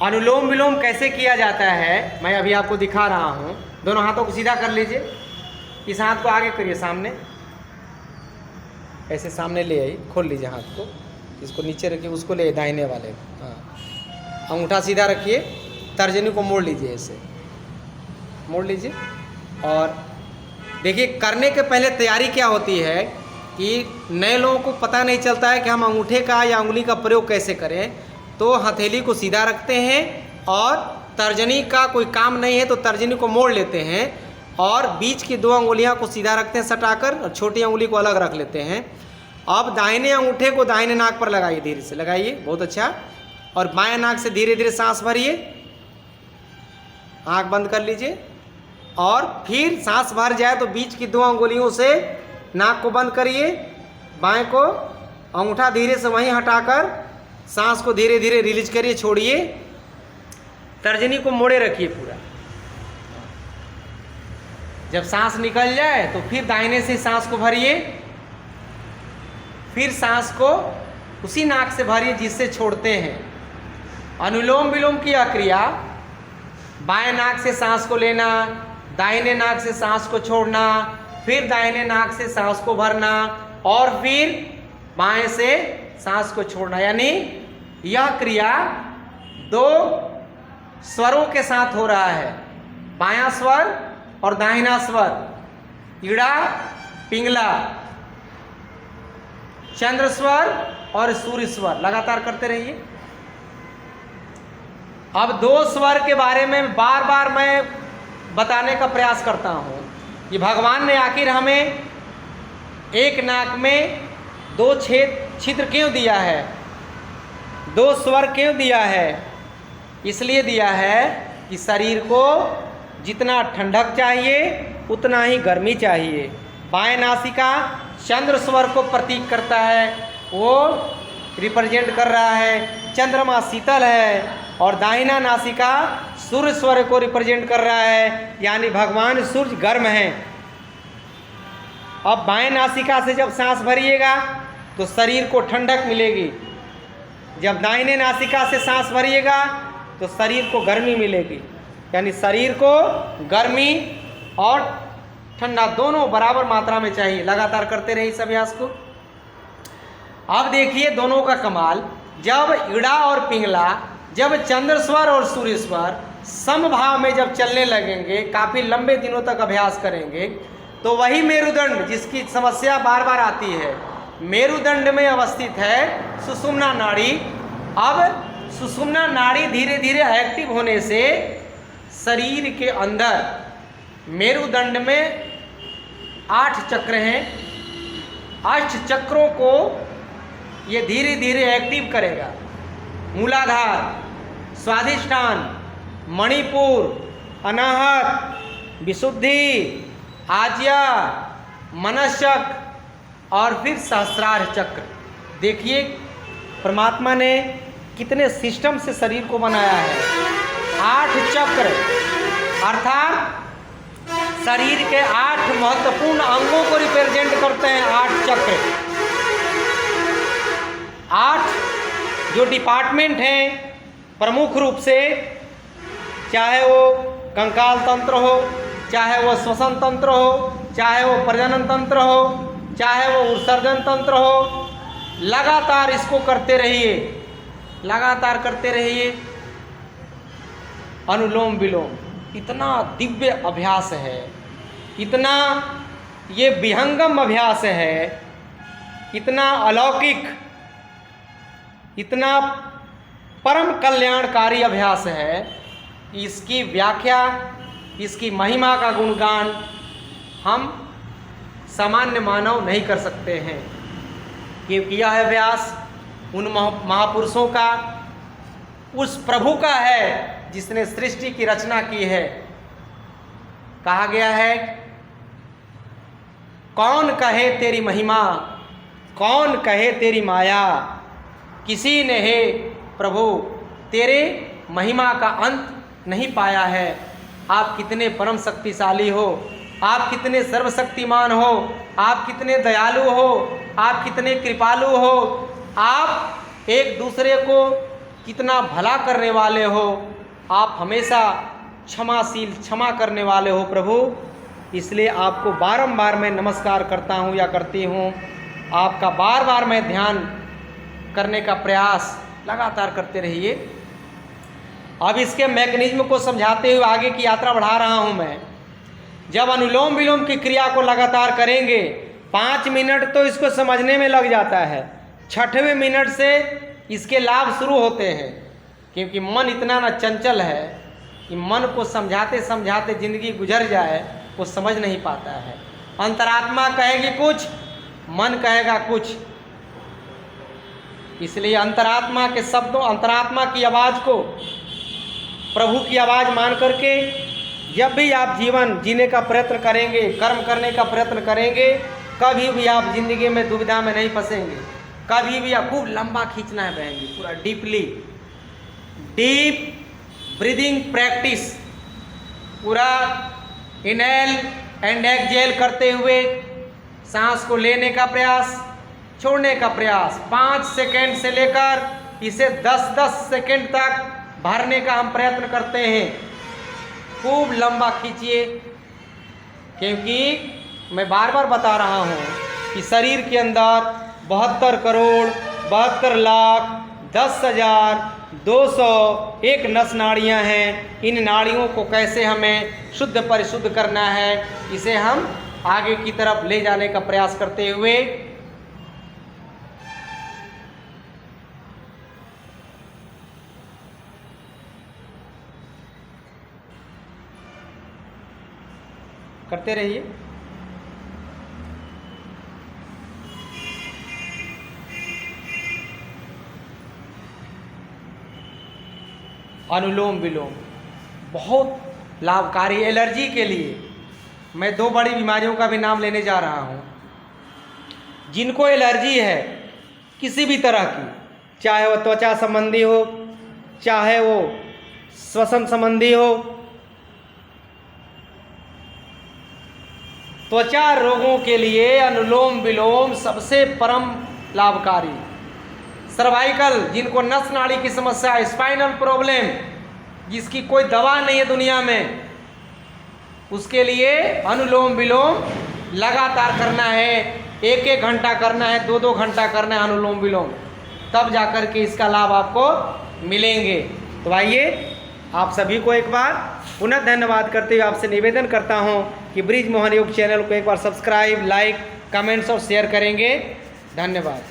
अनुलोम विलोम कैसे किया जाता है मैं अभी आपको दिखा रहा हूँ। दोनों हाथों को सीधा कर लीजिए, इस हाथ को आगे करिए सामने, ऐसे सामने ले आइए, खोल लीजिए हाथ को, इसको नीचे रखिए, उसको ले दाहिने वाले, हाँ अंगूठा सीधा रखिए, तर्जनी को मोड़ लीजिए, ऐसे मोड़ लीजिए। और देखिए करने के पहले तैयारी क्या होती है कि नए लोगों को पता नहीं चलता है कि हम अंगूठे का या उंगली का प्रयोग कैसे करें। तो हथेली को सीधा रखते हैं और तर्जनी का कोई काम नहीं है तो तर्जनी को मोड़ लेते हैं और बीच की दो अंगुलियां को सीधा रखते हैं सटाकर और छोटी अंगुली को अलग रख लेते हैं। अब दाहिने अंगूठे को दाहिने नाक पर लगाइए, धीरे से लगाइए, बहुत अच्छा। और बाएं नाक से धीरे धीरे सांस भरिए, आँख बंद कर लीजिए और फिर सांस भर जाए तो बीच की दो अंगुलियों से नाक को बंद करिए, बाएं को अंगूठा धीरे से वहीं हटाकर सांस को धीरे धीरे रिलीज करिए, छोड़िए, तर्जनी को मोड़े रखिए पूरा। जब सांस निकल जाए तो फिर दाहिने से सांस को भरिए, फिर सांस को उसी नाक से भरिए जिससे छोड़ते हैं। अनुलोम विलोम की यह क्रिया बाएं नाक से सांस को लेना, दाहिने नाक से सांस को छोड़ना, फिर दाहिने नाक से सांस को भरना और फिर बाएं से सांस को छोड़ना, यानी यह क्रिया दो स्वरों के साथ हो रहा है, बायां स्वर और दाहिना स्वर, ईड़ा पिंगला, चंद्र स्वर और सूर्य स्वर, लगातार करते रहिए। अब दो स्वर के बारे में बार बार मैं बताने का प्रयास करता हूँ। ये भगवान ने आखिर हमें एक नाक में दो छिद्र क्यों दिया है, दो स्वर क्यों दिया है? इसलिए दिया है कि शरीर को जितना ठंडक चाहिए उतना ही गर्मी चाहिए। बाएं नासिका चंद्र स्वर को प्रतीक करता है, वो रिप्रेजेंट कर रहा है, चंद्रमा शीतल है, और दाहिना नासिका सूर्य स्वर को रिप्रेजेंट कर रहा है, यानी भगवान सूर्य गर्म हैं। अब बाएं नासिका से जब सांस भरिएगा तो शरीर को ठंडक मिलेगी, जब दाहिने नासिका से सांस भरिएगा तो शरीर को गर्मी मिलेगी, यानी शरीर को गर्मी और ठंडा दोनों बराबर मात्रा में चाहिए। लगातार करते रहिए इस अभ्यास को। अब देखिए दोनों का कमाल, जब ईड़ा और पिंगला, जब चंद्र स्वर और सूर्य स्वर समभाव में जब चलने लगेंगे, काफ़ी लंबे दिनों तक अभ्यास करेंगे, तो वही मेरुदंड जिसकी समस्या बार बार आती है, मेरुदंड में अवस्थित है सुषुम्ना नाड़ी। अब सुषुम्ना नाड़ी धीरे धीरे एक्टिव होने से शरीर के अंदर मेरुदंड में 8 चक्र हैं, 8 चक्रों को ये धीरे धीरे एक्टिव करेगा। मूलाधार, स्वाधिष्ठान, मणिपुर, अनाहत, विशुद्धि, आज्या, मनश्चक्र और फिर सहस्रार चक्र। देखिए परमात्मा ने कितने सिस्टम से शरीर को बनाया है। 8 चक्र अर्थात शरीर के 8 महत्वपूर्ण अंगों को रिप्रेजेंट करते हैं 8 चक्र। 8 जो डिपार्टमेंट हैं प्रमुख रूप से, चाहे वो कंकाल तंत्र हो, चाहे वो श्वसन तंत्र हो, चाहे वो प्रजनन तंत्र हो, चाहे वो उत्सर्जन तंत्र हो, लगातार इसको करते रहिए, लगातार करते रहिए। अनुलोम विलोम इतना दिव्य अभ्यास है, इतना ये विहंगम अभ्यास है, इतना अलौकिक, इतना परम कल्याणकारी अभ्यास है कि इसकी व्याख्या, इसकी महिमा का गुणगान हम सामान्य मानव नहीं कर सकते हैं, क्योंकि यह अभ्यास उन महापुरुषों का, उस प्रभु का है जिसने सृष्टि की रचना की है। कहा गया है, कौन कहे तेरी महिमा, कौन कहे तेरी माया, किसी ने हे प्रभु तेरे महिमा का अंत नहीं पाया है। आप कितने परम शक्तिशाली हो, आप कितने सर्वशक्तिमान हो, आप कितने दयालु हो, आप कितने कृपालु हो। आप एक दूसरे को कितना भला करने वाले हो, आप हमेशा क्षमाशील, क्षमा करने वाले हो प्रभु। इसलिए आपको बारंबार मैं नमस्कार करता हूँ या करती हूँ। आपका बार बार मैं ध्यान करने का प्रयास लगातार करते रहिए। अब इसके मैकेनिज्म को समझाते हुए आगे की यात्रा बढ़ा रहा हूँ मैं। जब अनुलोम विलोम की क्रिया को लगातार करेंगे, 5 मिनट तो इसको समझने में लग जाता है, 6वें मिनट से इसके लाभ शुरू होते हैं, क्योंकि मन इतना ना चंचल है कि मन को समझाते समझाते जिंदगी गुजर जाए, वो समझ नहीं पाता है। अंतरात्मा कहेगी कुछ, मन कहेगा कुछ। इसलिए अंतरात्मा के शब्दों, अंतरात्मा की आवाज़ को प्रभु की आवाज़ मान करके जब भी आप जीवन जीने का प्रयत्न करेंगे, कर्म करने का प्रयत्न करेंगे, कभी भी आप जिंदगी में दुविधा में नहीं फंसेंगे। कभी भी आप खूब लंबा खींचना है बहेंगे, पूरा डीपली, डीप ब्रीदिंग प्रैक्टिस, पूरा इनहेल एंड एक्सहेल करते हुए सांस को लेने का प्रयास, छोड़ने का प्रयास। 5 सेकेंड से लेकर इसे 10-10 सेकेंड तक भरने का हम प्रयत्न करते हैं। खूब लंबा खींचिए, क्योंकि मैं बार बार बता रहा हूँ कि शरीर के अंदर 72 करोड़ 72 लाख 10,201 नस नाड़ियाँ हैं। इन नाड़ियों को कैसे हमें शुद्ध परिशुद्ध करना है, इसे हम आगे की तरफ ले जाने का प्रयास करते हुए करते रहिए। अनुलोम विलोम बहुत लाभकारी एलर्जी के लिए। मैं 2 बड़ी बीमारियों का भी नाम लेने जा रहा हूँ। जिनको एलर्जी है किसी भी तरह की, चाहे वो त्वचा संबंधी हो, चाहे वो श्वसन संबंधी हो, त्वचा रोगों के लिए अनुलोम विलोम सबसे परम लाभकारी। सर्वाइकल, जिनको नस नाड़ी की समस्या, स्पाइनल प्रॉब्लम, जिसकी कोई दवा नहीं है दुनिया में, उसके लिए अनुलोम विलोम लगातार करना है। 1-1 घंटा करना है, 2-2 घंटा करना है अनुलोम विलोम, तब जाकर के इसका लाभ आपको मिलेंगे। तो आइए आप सभी को एक बार पुनः धन्यवाद करते हुए आपसे निवेदन करता हूं कि ब्रिज मोहन योग चैनल को एक बार सब्सक्राइब, लाइक, कमेंट्स और शेयर करेंगे। धन्यवाद।